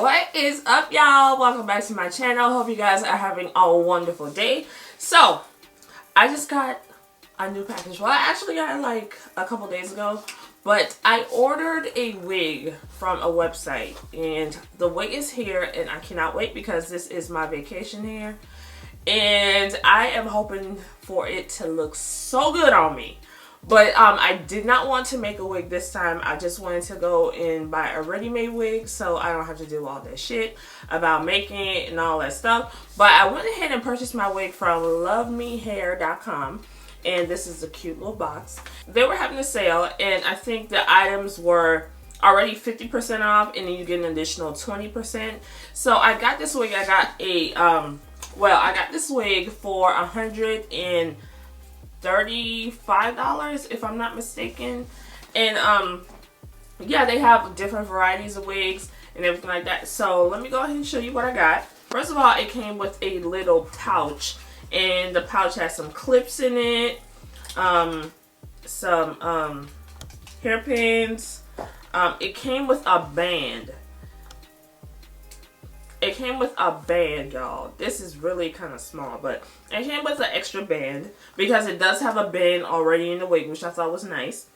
What is up, y'all? Welcome back to my channel. Hope you guys are having a wonderful day. So, I just got a new package. Well, I actually got it like a couple days ago, but I ordered a wig from a website, and the wig is here, and I cannot wait because this is my vacation hair, and I am hoping for it to look so good on me. But I did not want to make a wig this time. I just wanted to go and buy a ready-made wig so I don't have to do all that shit about making it and all that stuff. But I went ahead and purchased my wig from luvmehair.com. And this is a cute little box. They were having a sale, and I think the items were already 50% off, and then you get an additional 20%. So I got this wig. I got a I got this wig for $135 if I'm not mistaken. And yeah, they have different varieties of wigs and everything like that. So let me go ahead and show you what I got. First of all, it came with a little pouch, and the pouch has some clips in it, some hairpins. It came with a band. It came with a band, y'all. This is really kind of small, but it came with an extra band because it does have a band already in the wig, which I thought was nice.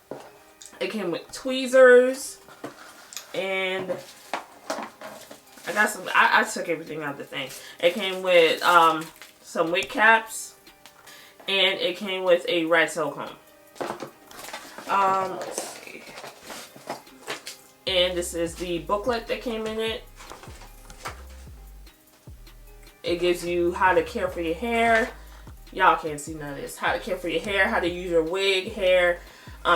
It came with tweezers, and I got some. I took everything out of the thing. It came with some wig caps, and it came with a rat tail comb. Let's see. And this is the booklet that came in it. It gives you how to care for your hair. Y'all can't see none of this. How to care for your hair, how to use your wig, hair,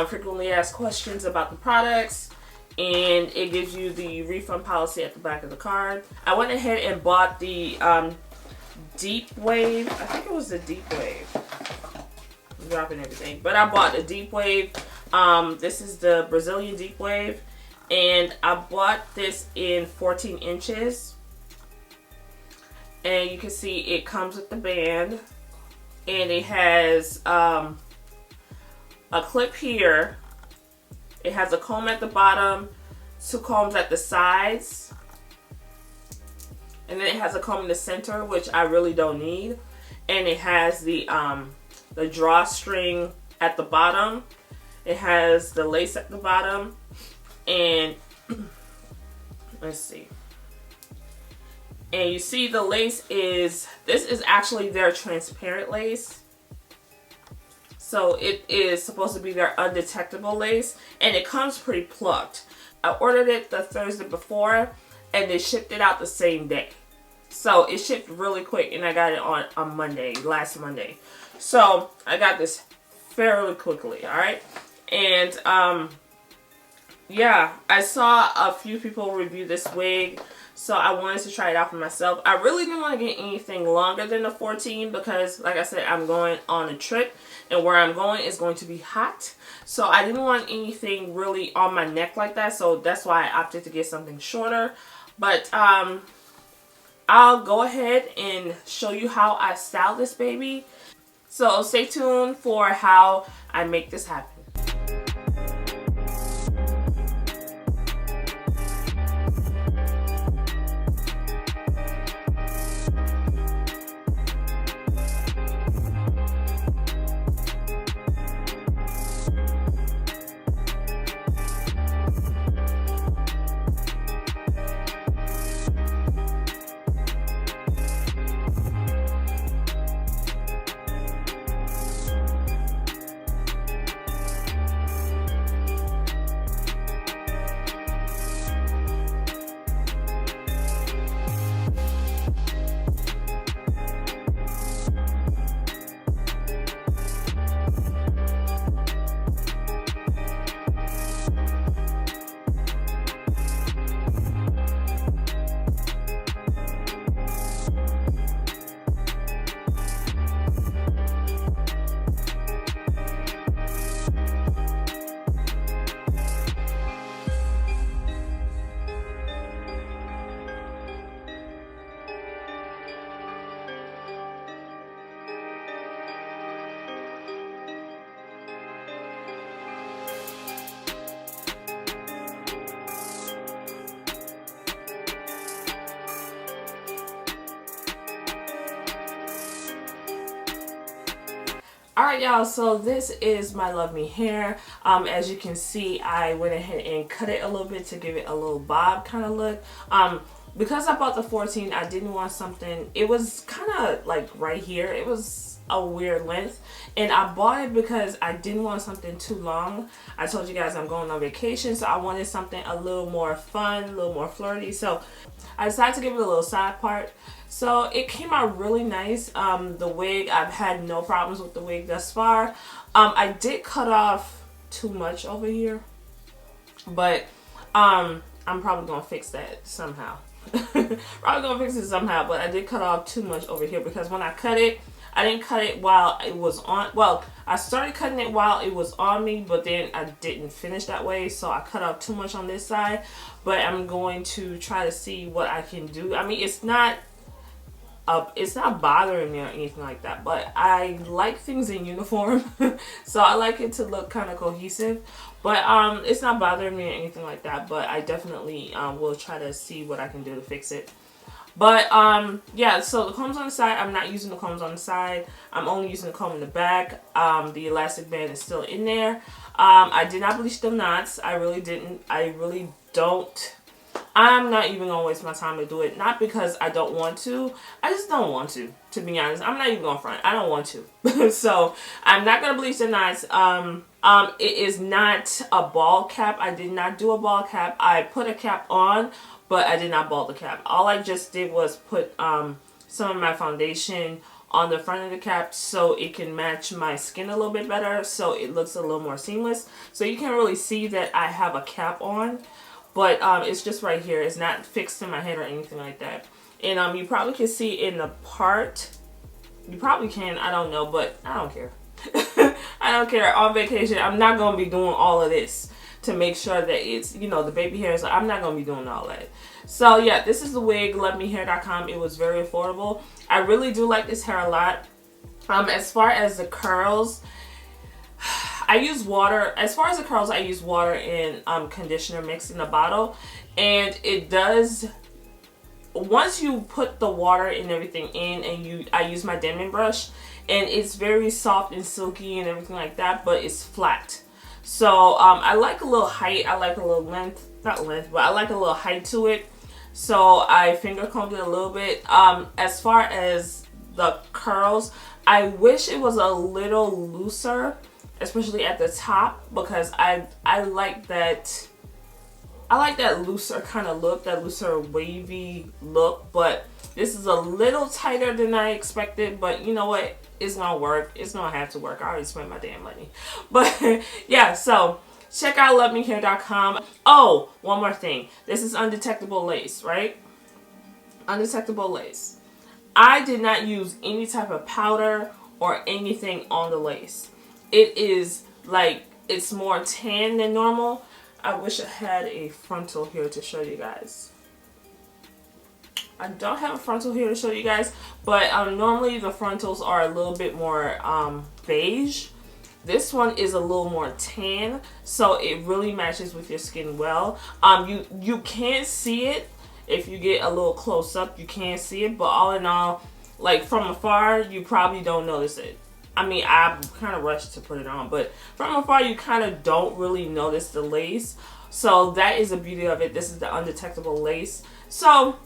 frequently asked questions about the products, and it gives you the refund policy at the back of the card. I went ahead and bought the Deep Wave. I think it was the Deep Wave. I'm dropping everything. But I bought the Deep Wave. This is the Brazilian Deep Wave, and I bought this in 14 inches. And you can see it comes with the band, and it has a clip here. It has a comb at the bottom, 2 combs at the sides, and then it has a comb in the center, which I really don't need. And it has the drawstring at the bottom. It has the lace at the bottom, and let's see. And you see the lace this is actually their transparent lace. So it is supposed to be their undetectable lace, and it comes pretty plucked. I ordered it the Thursday before, and they shipped it out the same day. So it shipped really quick, and I got it on Monday, last Monday. So I got this fairly quickly, alright? And yeah, I saw a few people review this wig, so I wanted to try it out for myself. I really didn't want to get anything longer than the 14 because, like I said, I'm going on a trip, and where I'm going is going to be hot. So I didn't want anything really on my neck like that, so that's why I opted to get something shorter. But I'll go ahead and show you how I style this baby. So stay tuned for how I make this happen. Alright y'all, so this is my Love Me hair. As you can see, I went ahead and cut it a little bit to give it a little bob kind of look. Because I bought the 14, I didn't want something, it was kind of like right here. It was a weird length. And I bought it because I didn't want something too long. I told you guys I'm going on vacation, so I wanted something a little more fun, a little more flirty. So I decided to give it a little side part. So it came out really nice. The wig, I've had no problems with the wig thus far. I did cut off too much over here, but I'm probably gonna fix that somehow. Probably gonna fix it somehow, but I did cut off too much over here because when I cut it, I didn't cut it while it was on. Well, I started cutting it while it was on me, but then I didn't finish that way, so I cut off too much on this side. But I'm going to try to see what I can do. I mean, it's not bothering me or anything like that, but I like things in uniform. So I like it to look kind of cohesive, but it's not bothering me or anything like that. But I definitely will try to see what I can do to fix it. But yeah, so the combs on the side, I'm not using the combs on the side. I'm only using the comb in the back. The elastic band is still in there. I did not bleach the knots. I really didn't. I really don't. I'm not even gonna waste my time to do it. Not because I don't want to. I just don't want to be honest. I'm not even gonna front. I don't want to. So I'm not gonna bleach the knots. It is not a ball cap. I did not do a ball cap. I put a cap on, but I did not ball the cap. All I just did was put some of my foundation on the front of the cap so it can match my skin a little bit better, so it looks a little more seamless. So you can really see that I have a cap on. But it's just right here. It's not fixed in my head or anything like that. And you probably can see in the part. You probably can. I don't know. But I don't care. I don't care. On vacation, I'm not going to be doing all of this to make sure that it's, you know, the baby hairs. I'm not going to be doing all that. So, yeah, this is the wig. Luvmehair.com. It was very affordable. I really do like this hair a lot. As far as the curls, I use water. As far as the curls, I use water and conditioner mixed in a bottle, and it does. Once you put the water and everything in, and I use my Denman brush, and it's very soft and silky and everything like that, but it's flat. So I like a little height. I like a little length, not length, but I like a little height to it. So I finger combed it a little bit. As far as the curls, I wish it was a little looser, especially at the top, because I like that. I like that looser kind of look, that looser wavy look. But this is a little tighter than I expected. But you know what? It's gonna work. It's gonna have to work. I already spent my damn money. But yeah, so check out luvmehair.com. Oh, one more thing. This is undetectable lace, right? Undetectable lace. I did not use any type of powder or anything on the lace. It is like, it's more tan than normal. I wish I had a frontal here to show you guys. I don't have a frontal here to show you guys, but normally the frontals are a little bit more beige. This one is a little more tan, so it really matches with your skin well. You can't see it if you get a little close up. You can't see it, but all in all, like from afar, you probably don't notice it. I mean, I kind of rushed to put it on, but from afar, you kind of don't really notice the lace. So that is the beauty of it. This is the undetectable lace. So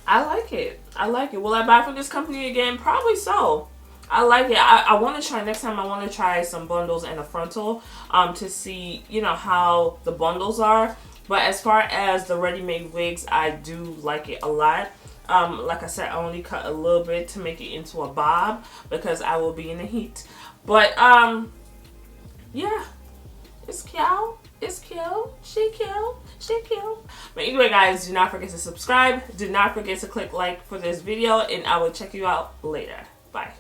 I like it. I like it. Will I buy from this company again? Probably so. I like it. I want to try, next time I want to try some bundles and a frontal to see, you know, how the bundles are. But as far as the ready-made wigs, I do like it a lot. Like I said, I only cut a little bit to make it into a bob because I will be in the heat. But yeah, it's cute. It's cute. She cute. She cute. But anyway, guys, do not forget to subscribe. Do not forget to click like for this video, and I will check you out later. Bye.